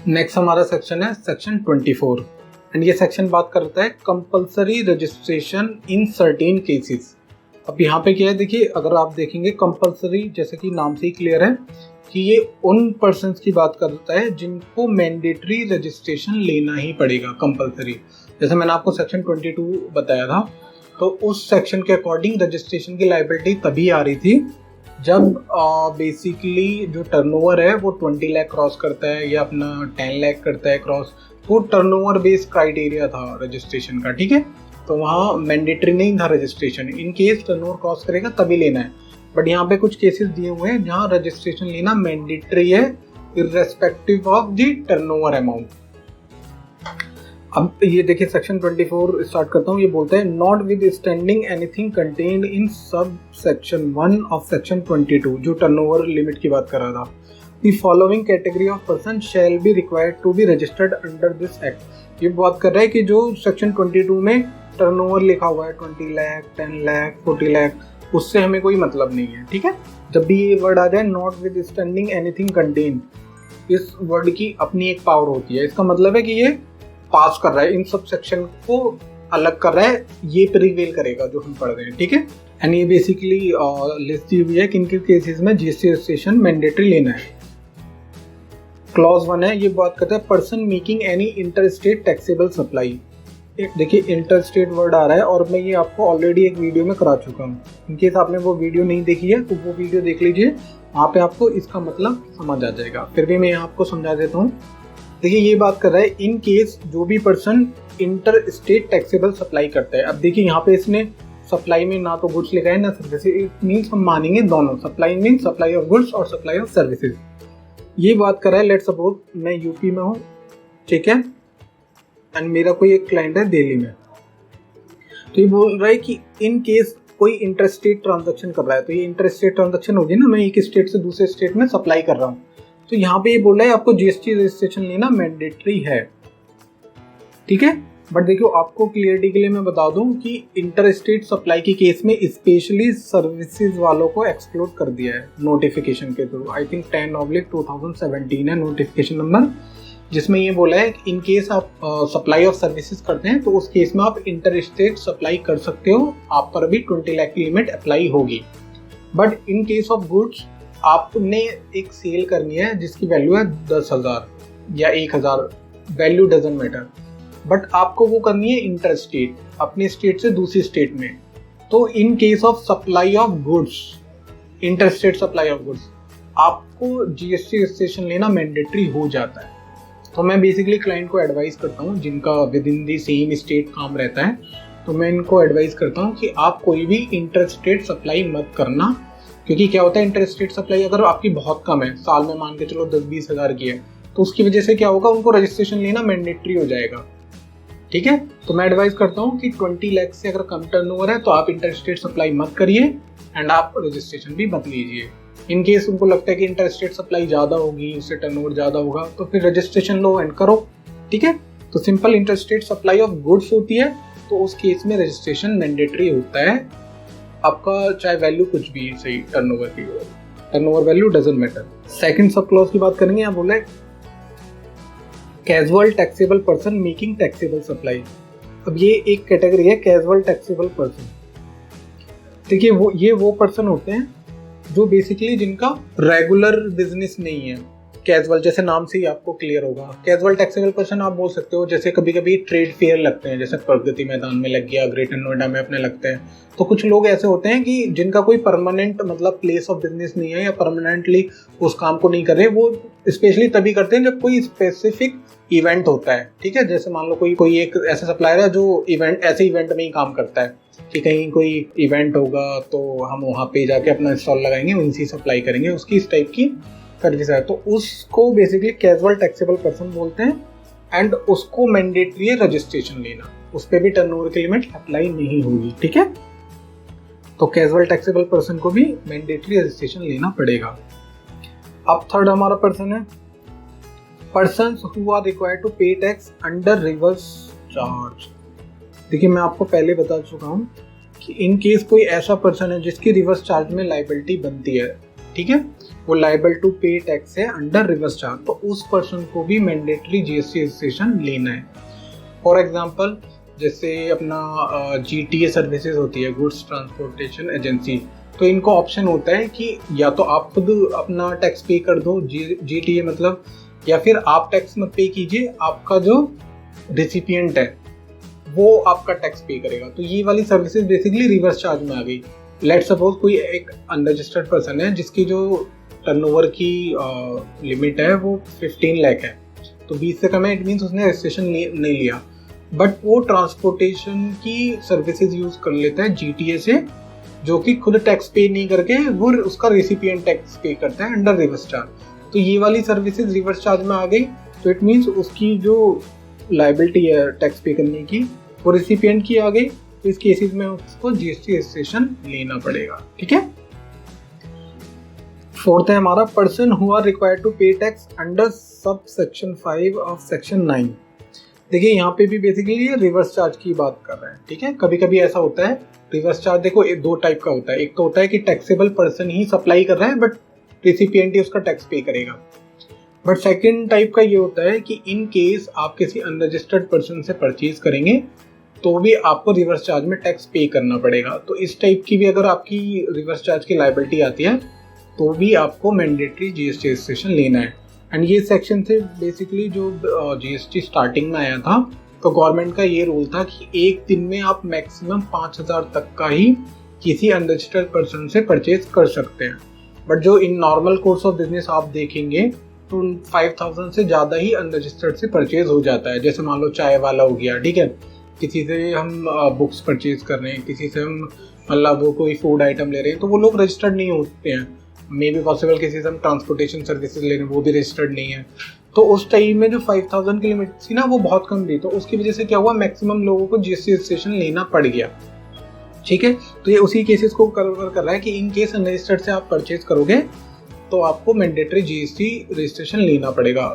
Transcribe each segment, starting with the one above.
Next हमारा section है section 24 and ये सेक्शन बात करता है compulsory registration in certain cases. अब यहाँ पे क्या है, देखिए अगर आप देखेंगे कंपलसरी जैसे कि नाम से ही क्लियर है कि ये उन पर्सन्स की बात करता है जिनको मैंडेटरी रजिस्ट्रेशन लेना ही पड़ेगा कंपलसरी। जैसे मैंने आपको सेक्शन 22 बताया था, तो उस सेक्शन के अकॉर्डिंग रजिस्ट्रेशन की लायबिलिटी तभी आ रही थी जब बेसिकली जो टर्नओवर है वो 20 लाख क्रॉस करता है या अपना 10 लाख करता है क्रॉस, तो टर्नओवर बेस्ड क्राइटेरिया था रजिस्ट्रेशन का। ठीक है, तो वहाँ मैंडेटरी नहीं था registration, in case turnover cross करेगा तभी लेना है। बट यहाँ पे कुछ केसेस दिए हुए हैं जहाँ रजिस्ट्रेशन लेना मैंडेटरी है irrespective of the turnover amount. अब ये देखिए सेक्शन 24 स्टार्ट करता हूँ। ये बोलता है not with standing anything contained in sub section 1 of section 22, जो टर्नओवर लिमिट की बात कर रहा था। The following category of person shall be required to be registered under this act. ये बात कर रहा है कि जो सेक्शन 22 में टर्नओवर लिखा हुआ है 20 लाख, 10 लाख, 40 लाख, उससे हमें कोई मतलब नहीं है। ठीक है, जब भी ये वर्ड आ जाए not with standing anything contained, इस वर्ड की अपनी एक पावर होती है। इसका मतलब है कि ये पास कर रहा है, इन सब सेक्शन को अलग कर रहा है, ये प्रिवेल करेगा जो हम पढ़ रहे हैं। ठीक है, एंड ये बेसिकली लिस्ट दी हुई है किन किन केसेस में जीएसटी रजिस्ट्रेशन मैंडेटरी लेना है। क्लॉज 1 है, ये बात करता है person making any inter state taxable supply. देखिए इंटर स्टेट वर्ड आ रहा है और मैं ये आपको ऑलरेडी एक वीडियो में करा चुका हूँ। इनकेस आपने वो वीडियो नहीं देखी है तो वो वीडियो देख लीजिए, वहाँ पे आपको इसका मतलब समझ आ जाएगा। फिर भी मैं यहाँ आपको समझा देता हूँ। देखिए ये बात कर रहा है इन केस जो भी person inter state taxable supply करता है। अब देखिए यहाँ पे इसने सप्लाई में ना तो गुड्स लिखा है ना सर्विसेज, इट मीन्स हम मानेंगे दोनों। Supply means supply of goods और सप्लाई ऑफ सर्विसेज। ये बात कर रहा है, लेट सपोज मैं यूपी में हूँ, ठीक है, एंड मेरा कोई एक क्लाइंट है दिल्ली में। तो ये बोल रहा है कि इन केस कोई इंटर स्टेट ट्रांजेक्शन कर रहा है, तो ये इंटर स्टेट ट्रांजेक्शन होगी ना, मैं एक स्टेट से दूसरे स्टेट में सप्लाई कर रहा हूँ, तो यहाँ पे ये बोल रहा है आपको जीएसटी रजिस्ट्रेशन लेना मैंडेटरी है। ठीक है, बट देखो आपको क्लियरिटी के लिए मैं बता दूं कि इंटर स्टेट सप्लाई के केस में स्पेशली सर्विसेज वालों को एक्सक्लूड कर दिया है नोटिफिकेशन के थ्रू। आई थिंक 10/2017 है नोटिफिकेशन नंबर, जिसमें ये बोला है कि इन केस आप सप्लाई ऑफ सर्विसेज करते हैं तो उस केस में आप इंटर स्टेट सप्लाई कर सकते हो, आप पर भी 20 लाख की लिमिट अप्लाई होगी। But in case of goods आपने एक सेल करनी है जिसकी वैल्यू है 10,000 या 1,000, वैल्यू डजंट मैटर, बट आपको वो करनी है इंटर स्टेट, अपने स्टेट से दूसरी स्टेट में। तो in case of supply of goods, inter state supply of goods, आपको जीएसटी रजिस्ट्रेशन लेना मैंडेटरी हो जाता है। तो मैं बेसिकली क्लाइंट को एडवाइस करता हूँ जिनका with in the same state काम रहता है, तो मैं इनको एडवाइस करता हूँ कि आप कोई भी इंटर स्टेट सप्लाई मत करना। क्योंकि क्या होता है इंटर स्टेट सप्लाई अगर आपकी बहुत कम है, साल में मान के चलो 10-20 हज़ार की है, तो उसकी वजह से क्या होगा, उनको रजिस्ट्रेशन लेना मैंडेटरी हो जाएगा। ठीक है, तो मैं एडवाइस करता हूँ कि 20 लाख से अगर कम टर्नओवर है तो आप इंटर स्टेट सप्लाई मत करिए एंड आप रजिस्ट्रेशन भी मत लीजिए। इन केस उनको लगता है कि इंटर स्टेट सप्लाई ज़्यादा होगी, उससे टर्नओवर ज़्यादा होगा, तो फिर रजिस्ट्रेशन लो एंड करो। ठीक है, तो simple inter state supply of goods होती है तो उस केस में रजिस्ट्रेशन मैंडेटरी होता है, आपका चाहे वैल्यू कुछ भी सही टर्नओवर की, turnover value doesn't matter. Second sub clause की बात करेंगे, यहाँ बोला है casual taxable person making taxable supply. अब ये एक कैटेगरी है कैजुअल टैक्सेबल पर्सन। देखिए वो पर्सन होते हैं जो बेसिकली जिनका रेगुलर बिजनेस नहीं है। कैजुअल जैसे नाम से ही आपको क्लियर होगा, कैजुअल टैक्सेबल पर्सन आप बोल सकते हो। जैसे कभी कभी ट्रेड फेयर लगते हैं, जैसे प्रगति मैदान में लग गया, ग्रेटर नोएडा में अपने लगते हैं, तो कुछ लोग ऐसे होते हैं कि जिनका कोई परमानेंट मतलब प्लेस ऑफ बिजनेस नहीं है या परमानेंटली उस काम को नहीं कर रहे, वो स्पेशली तभी करते हैं जब कोई स्पेसिफिक इवेंट होता है। ठीक है, जैसे मान लो कोई एक ऐसा सप्लायर है जो ऐसे इवेंट में ही काम करता है कि कहीं कोई इवेंट होगा तो हम वहाँ पे जाके अपना स्टॉल लगाएंगे, उनसे सप्लाई करेंगे, उसकी इस टाइप की सर्विस है, तो उसको बेसिकली कैजुअल टैक्सेबल पर्सन बोलते हैं। एंड उसको मैंडेटरी है रजिस्ट्रेशन लेना, उस पर भी टर्नओवर की लिमिट अप्लाई नहीं होगी। ठीक है, तो कैजुअल टैक्सेबल पर्सन को भी मैंडेटरी रजिस्ट्रेशन लेना पड़ेगा। अब थर्ड हमारा पर्सन है persons who are required to pay tax under reverse charge. देखिए मैं आपको पहले बता चुका हूँ कि इन केस कोई ऐसा पर्सन है जिसकी रिवर्स चार्ज में लाइबिलिटी बनती है, ठीक है, वो लाइबल टू पे टैक्स है अंडर रिवर्स चार्ज, तो उस पर्सन को भी मैंडेटरी जीएसटी रजिस्ट्रेशन लेना है। फॉर एग्जांपल जैसे अपना जीटीए सर्विसेज होती है, गुड्स ट्रांसपोर्टेशन एजेंसी, तो इनको ऑप्शन होता है कि या तो आप खुद अपना टैक्स पे कर दो, जीटीए मतलब, या फिर आप टैक्स मत पे कीजिए, आपका जो रिसिपिएंट है वो आपका टैक्स पे करेगा। तो ये वाली सर्विसेज बेसिकली रिवर्स चार्ज में आ गई। लेट्स सपोज कोई एक अनरजिस्टर्ड पर्सन है जिसकी जो टर्नओवर की लिमिट है वो 15 लाख है, तो 20 से कम है, इट मीन्स उसने रजिस्ट्रेशन नहीं लिया, बट वो ट्रांसपोर्टेशन की सर्विसेज यूज कर लेता है जीटीए से, जो कि खुद टैक्स पे नहीं करके वो उसका रेसिपिएंट टैक्स पे करता है अंडर रिवर्स चार्ज। तो ये वाली सर्विसेज रिवर्स चार्ज में आ गई, तो इट मीन्स उसकी जो लायबिलिटी है टैक्स पे करने की वो रेसिपिएंट की आ गई। तो इस केसेस में उसको जीएसटी रजिस्ट्रेशन लेना पड़ेगा। ठीक है। फोर्थ है हमारा person who are required to pay tax under sub section 5 of section 9। देखिए यहाँ पे भी बेसिकली ये रिवर्स चार्ज की बात कर रहे हैं। ठीक है, कभी कभी ऐसा होता है रिवर्स चार्ज, देखो दो टाइप का होता है। एक तो होता है कि टैक्सेबल पर्सन ही सप्लाई कर रहा है बट रेसिपिएंट ही उसका टैक्स पे करेगा, बट सेकंड टाइप का ये होता है कि इन केस आप किसी अनरजिस्टर्ड पर्सन से परचेज करेंगे तो भी आपको रिवर्स चार्ज में टैक्स पे करना पड़ेगा। तो इस टाइप की भी अगर आपकी रिवर्स चार्ज की लायबिलिटी आती है तो भी आपको मैंडेटरी जीएसटी रजिस्ट्रेशन लेना है। एंड ये सेक्शन से बेसिकली जो जीएसटी स्टार्टिंग में आया था, तो गवर्नमेंट का ये रूल था कि एक दिन में आप मैक्सिमम 5,000 तक का ही किसी अनरजिस्टर्ड पर्सन से परचेज कर सकते हैं। बट जो in normal course of business आप देखेंगे तो 5,000 से ज़्यादा ही अनरजिस्टर्ड से परचेज हो जाता है। जैसे मान लो चाय वाला हो गया, ठीक है, किसी से हम बुक्स परचेज कर रहे हैं, किसी से हम मतलब वो कोई फूड आइटम ले रहे हैं, तो वो लोग रजिस्टर्ड नहीं होते हैं। मे बी पॉसिबल किसी से हम ट्रांसपोर्टेशन सर्विसेज ले रहे हैं, वो भी रजिस्टर्ड नहीं है। तो उस टाइम में जो 5,000 की लिमिट थी ना वो बहुत कम थी, तो उसकी वजह से क्या हुआ, मैक्सिमम लोगों को जीएसटी रजिस्ट्रेशन लेना पड़ गया। ठीक है, तो ये उसी केसेस को कवर कर रहा है कि इन केस अनरजिस्टर्ड से आप परचेज करोगे तो आपको मैंडेटरी जीएसटी रजिस्ट्रेशन लेना पड़ेगा।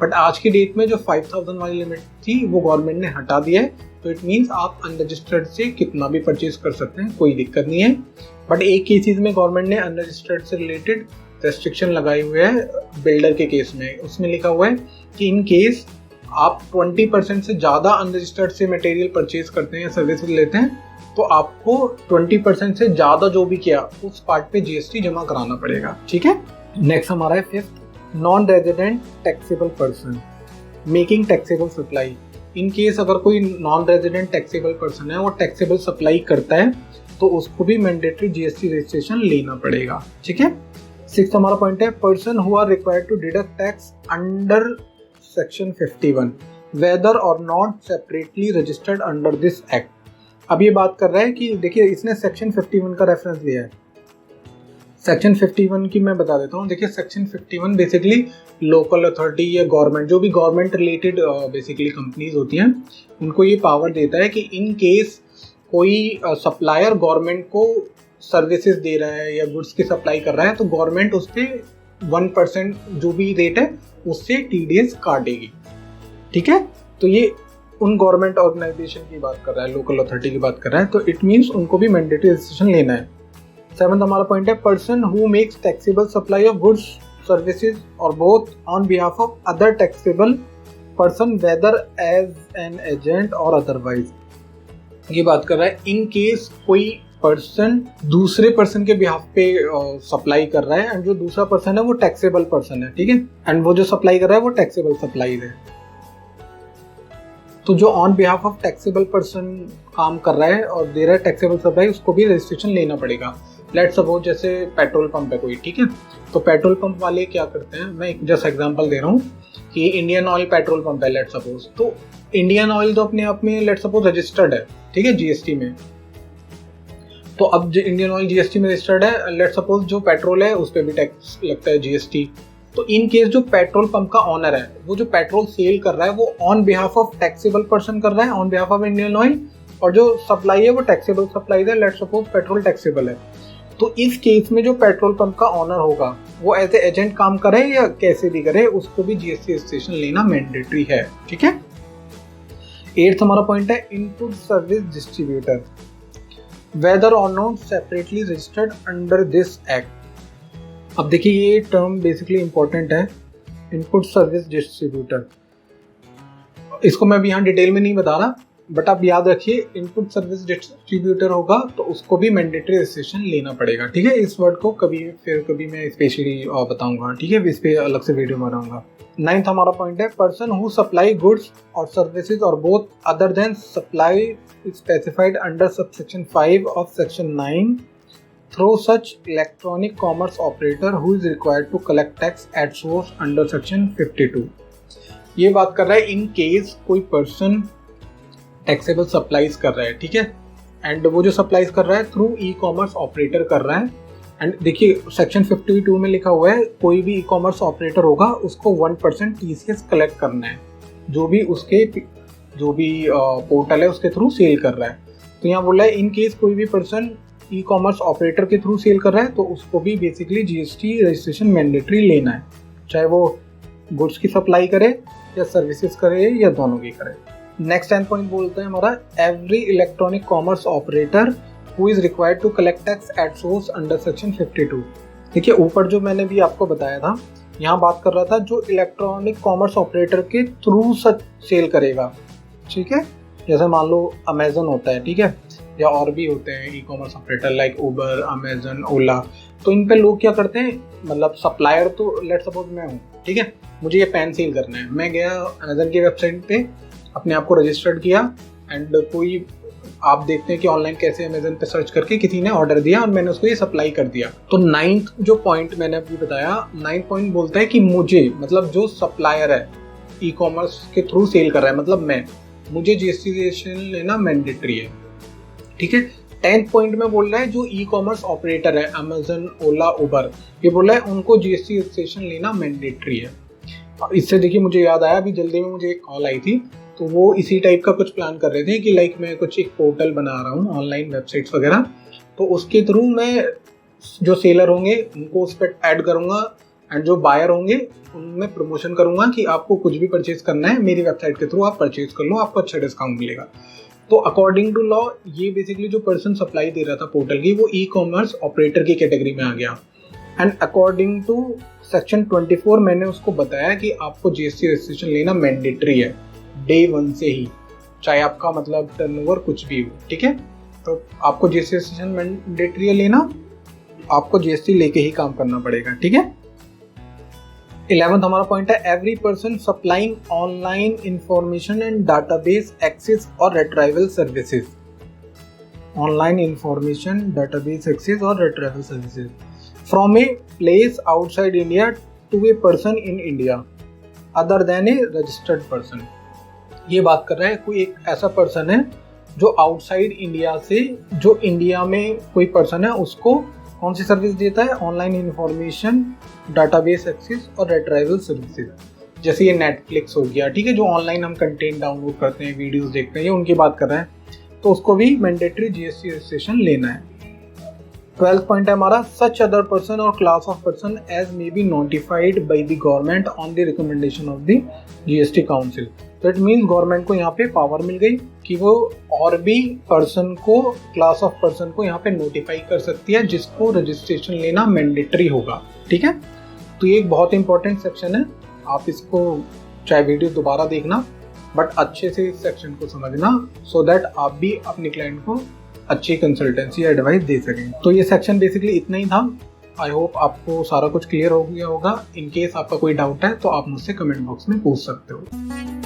बट आज की डेट में जो 5,000 वाली लिमिट थी वो गवर्नमेंट ने हटा दिया है, तो इट मीन्स आप अनरजिस्टर्ड से कितना भी परचेज कर सकते हैं, कोई दिक्कत नहीं है। बट एक केसेस में गवर्नमेंट ने अनरजिस्टर्ड से रिलेटेड रेस्ट्रिक्शन लगाई हुई है बिल्डर के केस में। उसमें लिखा हुआ है कि इन केस आप 20% से ज़्यादा अनरजिस्टर्ड से मटेरियल परचेज करते हैं या सर्विसेज लेते हैं तो आपको 20% से ज़्यादा जो भी किया उस पार्ट पे जीएसटी जमा कराना पड़ेगा। ठीक है। नेक्स्ट हमारा है fifth, non resident taxable person making taxable supply. In case अगर कोई नॉन रेजिडेंट टैक्सेबल पर्सन है वो टैक्सेबल सप्लाई करता है तो उसको भी मैंडेटरी जीएसटी रजिस्ट्रेशन लेना पड़ेगा। ठीक है। सिक्स्थ हमारा पॉइंट है person who are required to deduct tax under section 51 whether और not separately registered under this act. अब ये बात कर रहा है कि देखिए इसने सेक्शन 51 का रेफरेंस लिया है। सेक्शन 51 की मैं बता देता हूँ। देखिए सेक्शन 51 बेसिकली लोकल अथॉरिटी या गवर्नमेंट, जो भी गवर्नमेंट रिलेटेड बेसिकली कंपनीज होती हैं, उनको ये पावर देता है कि इन केस कोई सप्लायर गवर्नमेंट को सर्विसेज दे रहा है या गुड्स की सप्लाई कर रहा है तो गवर्नमेंट उस पर 1% जो भी रेट है उससे टीडीएस काटेगी। ठीक है, तो ये उन गवर्नमेंट ऑर्गेनाइजेशन की बात कर रहा है, लोकल अथॉरिटी की बात कर रहा है, तो इट मीन्स उनको भी मैंडेटरी रजिस्ट्रेशन लेना है। सेवंथ हमारा पॉइंट है person who makes taxable supply of goods services or both on behalf of other taxable person whether as an agent or otherwise. ये बात कर रहा है इन केस कोई पर्सन दूसरे पर्सन के बिहाफ पे सप्लाई कर रहा है एंड जो दूसरा पर्सन है वो टैक्सेबल पर्सन है। ठीक है, एंड वो जो सप्लाई कर रहा है वो टैक्सेबल सप्लाई है। तो जो on behalf of taxable person काम कर रहा है और दे रहा है टैक्सेबल सप्लाई, उसको भी रजिस्ट्रेशन लेना पड़ेगा। लेट्स सपोज जैसे पेट्रोल पंप है कोई, ठीक है, तो पेट्रोल पंप वाले क्या करते हैं, मैं एक जस्ट एग्जांपल दे रहा हूँ कि इंडियन ऑयल पेट्रोल पंप है लेट्स सपोज, तो इंडियन ऑयल तो अपने आप में लेट्स सपोज रजिस्टर्ड है, ठीक है, जीएसटी में। तो अब इंडियन ऑयल जीएसटी में रजिस्टर्ड है, लेट्स सपोज जो पेट्रोल है उस पर भी टैक्स लगता है जीएसटी। तो इन केस जो पेट्रोल पंप का ऑनर है वो जो पेट्रोल सेल कर रहा है वो on behalf of taxable person कर रहा है, on behalf of Indian oil, और जो सप्लाई है वो टैक्सेबल सप्लाई है, लेट्स सपोज पेट्रोल टैक्सेबल है। तो इस केस में जो पेट्रोल पंप का ऑनर होगा वो एज ए एजेंट काम करे या कैसे भी करे, उसको भी जीएसटी रजिस्ट्रेशन लेना मैंडेटरी है। ठीक है। एट्थ हमारा पॉइंट है इनपुट सर्विस डिस्ट्रीब्यूटर वेदर और not separately registered under this act. अब देखिए ये टर्म बेसिकली इंपॉर्टेंट है, इनपुट सर्विस डिस्ट्रीब्यूटर। इसको मैं अभी यहाँ डिटेल में नहीं बता रहा, बट आप याद रखिए इनपुट सर्विस डिस्ट्रीब्यूटर होगा तो उसको भी मैंडेटरी रजिस्ट्रेशन लेना पड़ेगा, ठीक है। इस वर्ड को कभी मैं स्पेशली बताऊंगा, ठीक है, इस पे अलग से वीडियो बनाऊंगा। 9th हमारा पॉइंट है, पर्सन हु सप्लाई गुड्स और services or both other than supply specified under subsection 5 of section 9 through such electronic commerce operator who is required to collect tax at source under section 52। ये बात कर रहा है in case कोई person taxable supplies कर रहा है, ठीक है, एंड वो जो सप्लाईज कर रहा है थ्रू ई कॉमर्स ऑपरेटर कर रहा है। एंड देखिए सेक्शन 52 में लिखा हुआ है कोई भी ई कॉमर्स ऑपरेटर होगा उसको 1% TCS कलेक्ट करना है जो भी पोर्टल है उसके थ्रू सेल कर रहा है। तो यहाँ बोला है इन केस कोई भी पर्सन ई कॉमर्स ऑपरेटर के थ्रू सेल कर रहा है तो उसको भी बेसिकली GST रजिस्ट्रेशन मैंडेटरी लेना है, चाहे वो गुड्स की सप्लाई करे या सर्विसेज करे या दोनों की करे। नेक्स्ट 10 पॉइंट बोलता है हमारा, every electronic commerce operator who is required to collect tax at source under section 52। देखिए ऊपर जो मैंने भी आपको बताया था, यहाँ बात कर रहा था जो इलेक्ट्रॉनिक कॉमर्स ऑपरेटर के थ्रू सेल करेगा, ठीक है, जैसे मान लो अमेजन होता है, ठीक है, या और भी होते हैं ई कॉमर्स ऑपरेटर लाइक उबर, अमेजन, ओला। तो इन पे लोग क्या करते हैं, मतलब सप्लायर तो लेट सपोज मैं हूँ, ठीक है, मुझे ये पेन सेल करना है, मैं गया अमेजन की वेबसाइट पे अपने आप को रजिस्टर्ड किया एंड कोई आप देखते हैं कि ऑनलाइन कैसे अमेजन पे सर्च करके किसी ने ऑर्डर दिया और मैंने उसको ये सप्लाई कर दिया। तो 9th जो पॉइंट मैंने अभी बताया, 9th पॉइंट बोलता है कि मुझे, मतलब जो सप्लायर है ई कॉमर्स के थ्रू सेल कर रहा है, मतलब मुझे GST रजिस्ट्रेशन लेना मैंडेटरी है, ठीक है। 10th पॉइंट में बोल रहा है जो ई कॉमर्स ऑपरेटर है अमेजन, ओला, उबर, ये बोल रहा है उनको GST रजिस्ट्रेशन लेना मैंडेटरी है। इससे देखिए मुझे याद आया, अभी जल्दी में मुझे एक कॉल आई थी, तो वो इसी टाइप का कुछ प्लान कर रहे थे कि लाइक मैं कुछ एक पोर्टल बना रहा हूँ ऑनलाइन वेबसाइट्स वगैरह, तो उसके थ्रू मैं जो सेलर होंगे उनको उस पर ऐड करूँगा एंड जो बायर होंगे उनमें प्रमोशन करूँगा कि आपको कुछ भी परचेज करना है मेरी वेबसाइट के थ्रू आप परचेज कर लो, आपको अच्छा डिस्काउंट मिलेगा। तो अकॉर्डिंग टू लॉ ये बेसिकली जो पर्सन सप्लाई दे रहा था पोर्टल की वो ई कॉमर्स ऑपरेटर की कैटेगरी में आ गया। एंड अकॉर्डिंग टू सेक्शन 24 मैंने उसको बताया कि आपको GST रजिस्ट्रेशन लेना मैंडेटरी है डे 1 से ही, चाहे आपका मतलब टर्नओवर कुछ भी हो, ठीक है। तो आपको GST रजिस्ट्रेशन मैंडेटरी है लेना, आपको GST लेके ही काम करना पड़ेगा, ठीक है। 11th हमारा पॉइंट है, every person supplying online information and database access or retrieval services. Online information, database access or retrieval services from a place outside India to a person in India other than a registered person. ये बात कर रहा है कोई एक ऐसा person है जो आउटसाइड इंडिया से, जो इंडिया में कोई पर्सन है उसको कौन सी सर्विस देता है, online information, database access or retrieval services. जैसे ये नेटफ्लिक्स हो गया, ठीक है, जो ऑनलाइन हम कंटेंट डाउनलोड करते हैं, वीडियोस देखते हैं, ये उनकी बात कर रहे हैं, तो उसको भी मैंडेटरी GST रजिस्ट्रेशन लेना है। 12th पॉइंट है हमारा, सच अदर पर्सन और class of person as may be notified by the government on the recommendation of the GST council. तो इट मीन्स गवर्नमेंट को यहाँ पे पावर मिल गई कि वो और भी पर्सन को, क्लास ऑफ पर्सन को यहाँ पे नोटिफाई कर सकती है जिसको रजिस्ट्रेशन लेना मैंडेटरी होगा, ठीक है। तो ये एक बहुत इंपॉर्टेंट सेक्शन है, आप इसको चाहे वीडियो दोबारा देखना बट अच्छे से इस सेक्शन को समझना सो दैट आप भी अपने क्लाइंट को अच्छी कंसल्टेंसी या एडवाइस दे सकें। तो ये सेक्शन बेसिकली इतना ही था। आई होप आपको सारा कुछ क्लियर हो गया होगा। इन केस आपका कोई डाउट है तो आप मुझसे कमेंट बॉक्स में पूछ सकते हो।